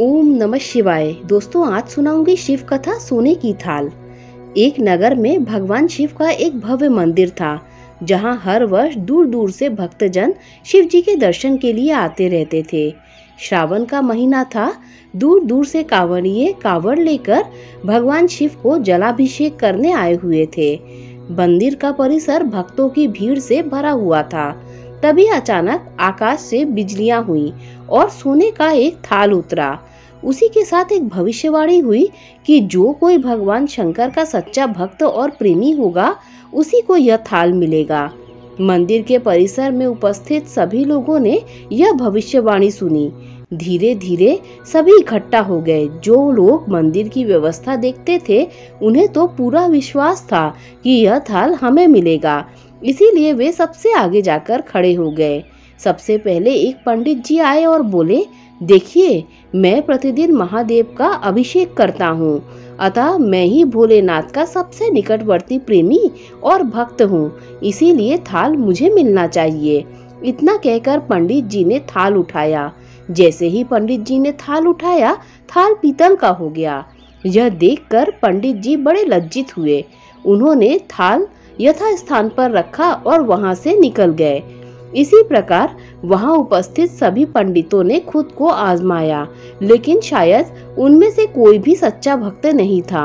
ओम नमः शिवाय। दोस्तों, आज सुनाऊंगी शिव कथा सोने की थाल। एक नगर में भगवान शिव का एक भव्य मंदिर था, जहां हर वर्ष दूर दूर से भक्तजन शिव जी के दर्शन के लिए आते रहते थे। श्रावण का महीना था। दूर दूर से कांवड़िए कांवड़ लेकर भगवान शिव को जलाभिषेक करने आए हुए थे। मंदिर का परिसर भक्तों की भीड़ से भरा हुआ था। तभी अचानक आकाश से बिजलियां हुई और सोने का एक थाल उतरा। उसी के साथ एक भविष्यवाणी हुई कि जो कोई भगवान शंकर का सच्चा भक्त और प्रेमी होगा, उसी को यह थाल मिलेगा। मंदिर के परिसर में उपस्थित सभी लोगों ने यह भविष्यवाणी सुनी। धीरे धीरे सभी इकट्ठा हो गए। जो लोग मंदिर की व्यवस्था देखते थे, उन्हें तो पूरा विश्वास था कि यह थाल हमें मिलेगा। इसीलिए वे सबसे आगे जाकर खड़े हो गए। सबसे पहले एक पंडित जी आए और बोले, देखिए, मैं प्रतिदिन महादेव का अभिषेक करता हूँ, अतः मैं ही भोलेनाथ का सबसे निकटवर्ती प्रेमी और भक्त हूँ, इसीलिए थाल मुझे मिलना चाहिए। इतना कहकर पंडित जी ने थाल उठाया। जैसे ही पंडित जी ने थाल उठाया, थाल पीतल का हो गया। यह देखकर पंडित जी बड़े लज्जित हुए। उन्होंने थाल यथा स्थान पर रखा और वहां से निकल गए। इसी प्रकार वहां उपस्थित सभी पंडितों ने खुद को आजमाया, लेकिन शायद उनमें से कोई भी सच्चा भक्त नहीं था।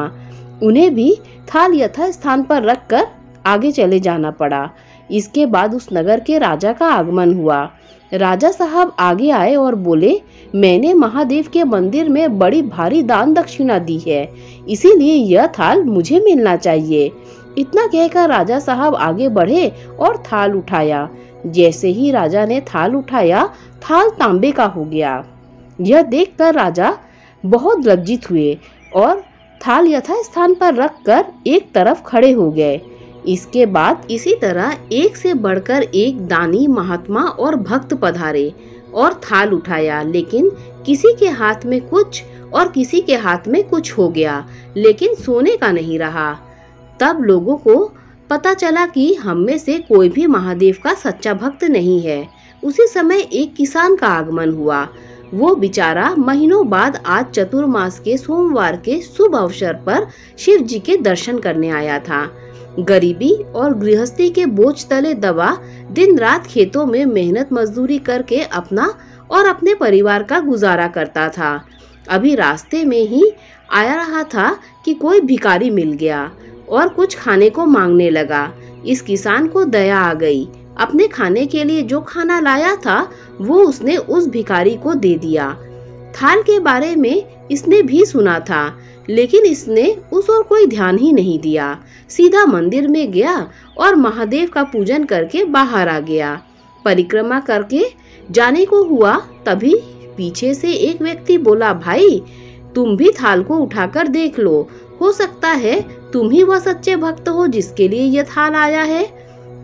उन्हें भी थाल यथा स्थान पर रखकर आगे चले जाना पड़ा। इसके बाद उस नगर के राजा का आगमन हुआ। राजा साहब आगे आए और बोले, मैंने महादेव के मंदिर में बड़ी भारी दान दक्षिणा दी है, इसीलिए यह थाल मुझे मिलना चाहिए। इतना कहकर राजा साहब आगे बढ़े और थाल उठाया। जैसे ही राजा ने थाल उठाया, थाल तांबे का हो गया। यह देखकर राजा बहुत लज्जित हुए और थाल यथा स्थान पर रखकर एक तरफ खड़े हो गए। इसके बाद इसी तरह एक से बढ़कर एक दानी, महात्मा और भक्त पधारे और थाल उठाया, लेकिन किसी के हाथ में कुछ और किसी के हाथ में कुछ हो गया, लेकिन सोने का नहीं रहा। तब लोगों को पता चला कि हम में से कोई भी महादेव का सच्चा भक्त नहीं है। उसी समय एक किसान का आगमन हुआ। वो बेचारा महीनों बाद आज चतुर्मास के सोमवार के शुभ अवसर पर शिव जी के दर्शन करने आया था। गरीबी और गृहस्थी के बोझ तले दबा दिन रात खेतों में मेहनत मजदूरी करके अपना और अपने परिवार का गुजारा करता था। अभी रास्ते में ही आया रहा था कि कोई भिखारी मिल गया और कुछ खाने को मांगने लगा। इस किसान को दया आ गई। अपने खाने के लिए जो खाना लाया था, वो उसने उस भिखारी को दे दिया। थाल के बारे में इसने भी सुना था, लेकिन इसने उस ओर कोई ध्यान ही नहीं दिया। सीधा मंदिर में गया और महादेव का पूजन करके बाहर आ गया। परिक्रमा करके जाने को हुआ, तभी पीछे से एक व्यक्ति बोला, भाई, तुम भी थाल को उठाकर देख लो, हो सकता है तुम ही वह सच्चे भक्त हो जिसके लिए यह थाल आया है।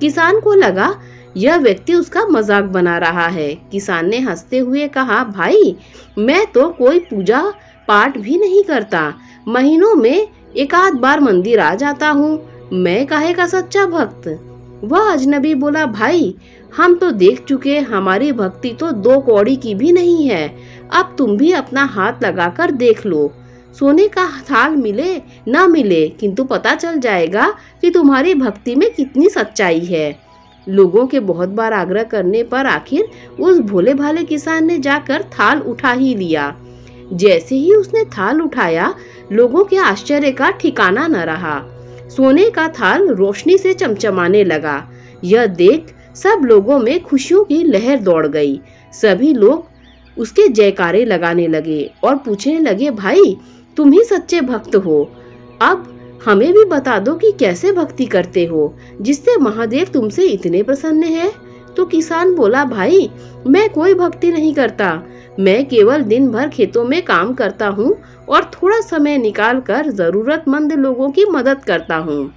किसान को लगा यह व्यक्ति उसका मजाक बना रहा है। किसान ने हंसते हुए कहा, भाई, मैं तो कोई पूजा पाठ भी नहीं करता, महीनों में एक आध बार मंदिर आ जाता हूँ, मैं काहे का सच्चा भक्त। वह अजनबी बोला, भाई, हम तो देख चुके, हमारी भक्ति तो 2 कौड़ी की भी नहीं है। अब तुम भी अपना हाथ लगाकर देख लो। सोने का थाल मिले ना मिले, किंतु पता चल जाएगा कि तुम्हारी भक्ति में कितनी सच्चाई है। लोगों के बहुत बार आग्रह करने पर आखिर उस भोले भाले किसान ने जाकर थाल उठा ही लिया। जैसे ही उसने थाल उठाया, लोगों के आश्चर्य का ठिकाना न रहा। सोने का थाल रोशनी से चमचमाने लगा। यह देख सब लोगों में खुशियों की लहर दौड़ गई। सभी लोग उसके जयकारे लगाने लगे और पूछने लगे, भाई, तुम ही सच्चे भक्त हो, अब हमें भी बता दो कि कैसे भक्ति करते हो जिससे महादेव तुमसे इतने प्रसन्न है। तो किसान बोला, भाई, मैं कोई भक्ति नहीं करता, मैं केवल दिन भर खेतों में काम करता हूँ और थोड़ा समय निकालकर जरूरतमंद लोगों की मदद करता हूँ।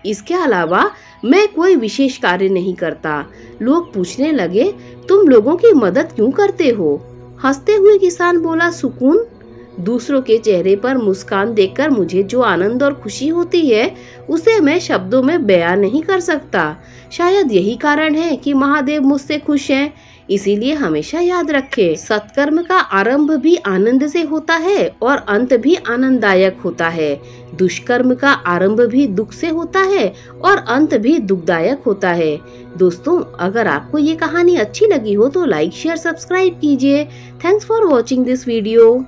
इसके अलावा मैं कोई विशेष कार्य नहीं करता। लोग पूछने लगे, तुम लोगों की मदद क्यों करते हो? हंसते हुए किसान बोला, सुकून। दूसरों के चेहरे पर मुस्कान देखकर मुझे जो आनंद और खुशी होती है, उसे मैं शब्दों में बयान नहीं कर सकता। शायद यही कारण है कि महादेव मुझसे खुश हैं। इसीलिए हमेशा याद रखें, सत्कर्म का आरंभ भी आनंद से होता है और अंत भी आनंददायक होता है। दुष्कर्म का आरंभ भी दुख से होता है और अंत भी दुखदायक होता है। दोस्तों, अगर आपको ये कहानी अच्छी लगी हो तो लाइक, शेयर, सब्सक्राइब कीजिए। Thanks for watching this video.